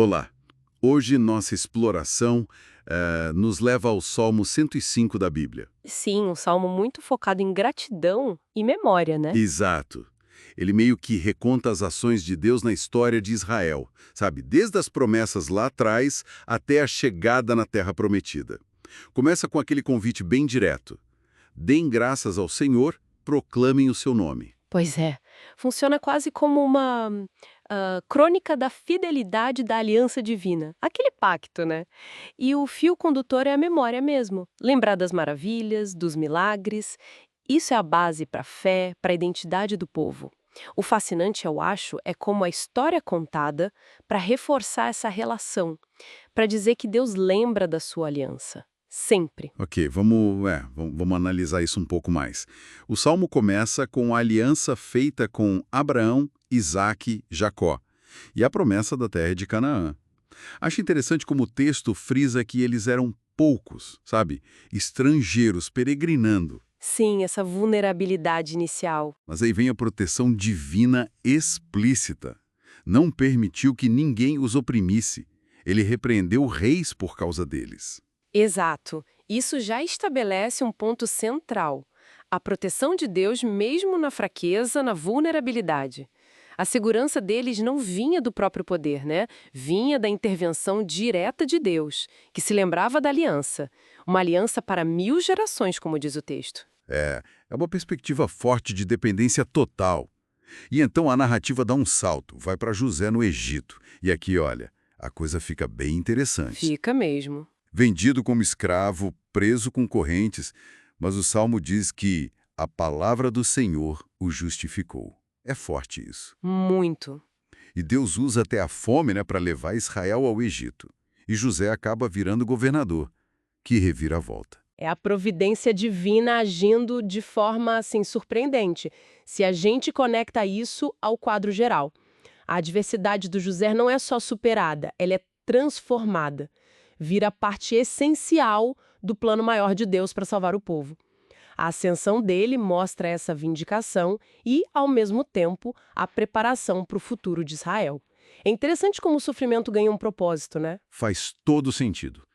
Olá! Hoje nossa exploração nos leva ao Salmo 105 da Bíblia. Sim, um salmo muito focado em gratidão e memória, né? Exato. Ele meio que reconta as ações de Deus na história de Israel, sabe? Desde as promessas lá atrás até a chegada na Terra Prometida. Começa com aquele convite bem direto. Deem graças ao Senhor, proclamem o seu nome. Pois é. Funciona quase como uma crônica da fidelidade da aliança divina. Aquele pacto, né? E o fio condutor é a memória mesmo. Lembrar das maravilhas, dos milagres. Isso é a base para a fé, para a identidade do povo. O fascinante, eu acho, é como a história é contada para reforçar essa relação, para dizer que Deus lembra da sua aliança. Sempre. Ok, vamos analisar isso um pouco mais. O Salmo começa com a aliança feita com Abraão, Isaque, Jacó, e a promessa da terra de Canaã. Acho interessante como o texto frisa que eles eram poucos, sabe? Estrangeiros, peregrinando. Sim, essa vulnerabilidade inicial. Mas aí vem a proteção divina explícita. Não permitiu que ninguém os oprimisse. Ele repreendeu reis por causa deles. Exato. Isso já estabelece um ponto central. A proteção de Deus mesmo na fraqueza, na vulnerabilidade. A segurança deles não vinha do próprio poder, né? Vinha da intervenção direta de Deus, que se lembrava da aliança. Uma aliança para 1000 gerações, como diz o texto. É uma perspectiva forte de dependência total. E então a narrativa dá um salto, vai para José no Egito. E aqui, olha, a coisa fica bem interessante. Fica mesmo. Vendido como escravo, preso com correntes, mas o Salmo diz que a palavra do Senhor o justificou. É forte isso. Muito. E Deus usa até a fome, né, para levar Israel ao Egito. E José acaba virando governador. Que reviravolta. É a providência divina agindo de forma, assim, surpreendente, se a gente conecta isso ao quadro geral. A adversidade do José não é só superada, ela é transformada. Vira parte essencial do plano maior de Deus para salvar o povo. A ascensão dele mostra essa vindicação e, ao mesmo tempo, a preparação para o futuro de Israel. É interessante como o sofrimento ganha um propósito, né? Faz todo sentido.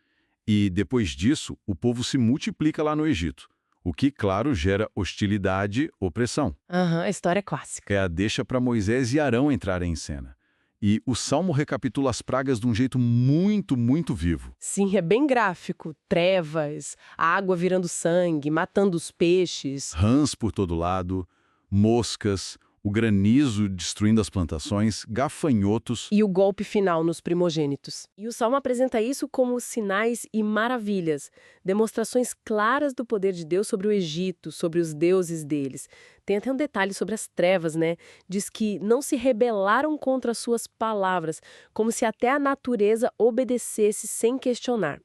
E depois disso, o povo se multiplica lá no Egito, o que, claro, gera hostilidade, opressão. Aham, a história é clássica. É a deixa para Moisés e Arão entrarem em cena. E o Salmo recapitula as pragas de um jeito muito vivo. Sim, é bem gráfico. Trevas, a água virando sangue, matando os peixes. Rãs por todo lado, moscas, o granizo destruindo as plantações, gafanhotos. E o golpe final nos primogênitos. E o Salmo apresenta isso como sinais e maravilhas, demonstrações claras do poder de Deus sobre o Egito, sobre os deuses deles. Tem até um detalhe sobre as trevas, né? Diz que não se rebelaram contra as suas palavras, como se até a natureza obedecesse sem questionar.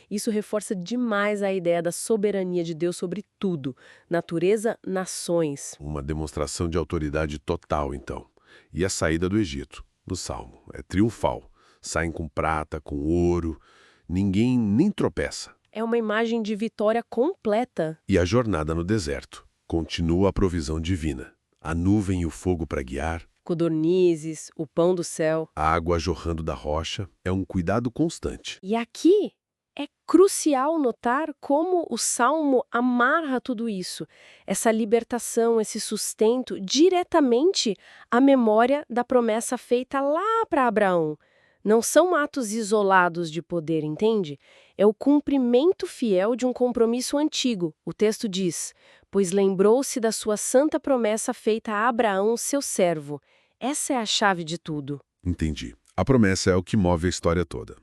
Isso reforça demais a ideia da soberania de Deus sobre tudo, natureza, nações. Uma demonstração de autoridade total, então. E a saída do Egito, no Salmo, é triunfal. Saem com prata, com ouro, ninguém nem tropeça. É uma imagem de vitória completa. E a jornada no deserto. Continua a provisão divina. A nuvem e o fogo para guiar, Codornizes, o pão do céu. a água jorrando da rocha, é um cuidado constante. E aqui é crucial notar como o Salmo amarra tudo isso, essa libertação, esse sustento, diretamente à memória da promessa feita lá para Abraão. Não são atos isolados de poder, entende? É o cumprimento fiel de um compromisso antigo. O texto diz: pois lembrou-se da sua santa promessa feita a Abraão, seu servo. Essa é a chave de tudo. Entendi. A promessa é o que move a história toda.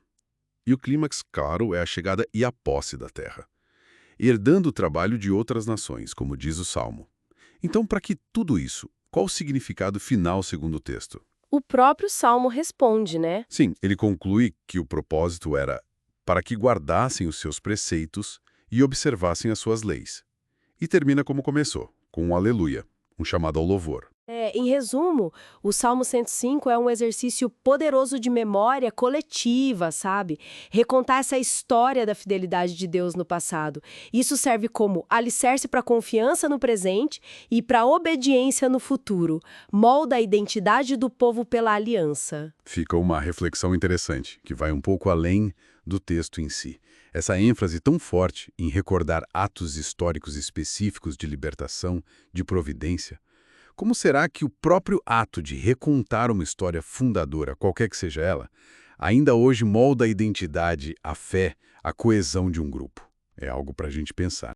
E o clímax, claro, é a chegada e a posse da terra, herdando o trabalho de outras nações, como diz o Salmo. Então, para que tudo isso? Qual o significado final segundo o texto? O próprio Salmo responde, né? Sim, ele conclui que o propósito era para que guardassem os seus preceitos e observassem as suas leis. E termina como começou, com um aleluia, um chamado ao louvor. Em resumo, o Salmo 105 é um exercício poderoso de memória coletiva, sabe? Recontar essa história da fidelidade de Deus no passado. Isso serve como alicerce para a confiança no presente e para a obediência no futuro. Molda a identidade do povo pela aliança. Fica uma reflexão interessante, que vai um pouco além do texto em si. Essa ênfase tão forte em recordar atos históricos específicos de libertação, de providência. Como será que o próprio ato de recontar uma história fundadora, qualquer que seja ela, ainda hoje molda a identidade, a fé, a coesão de um grupo? É algo para a gente pensar.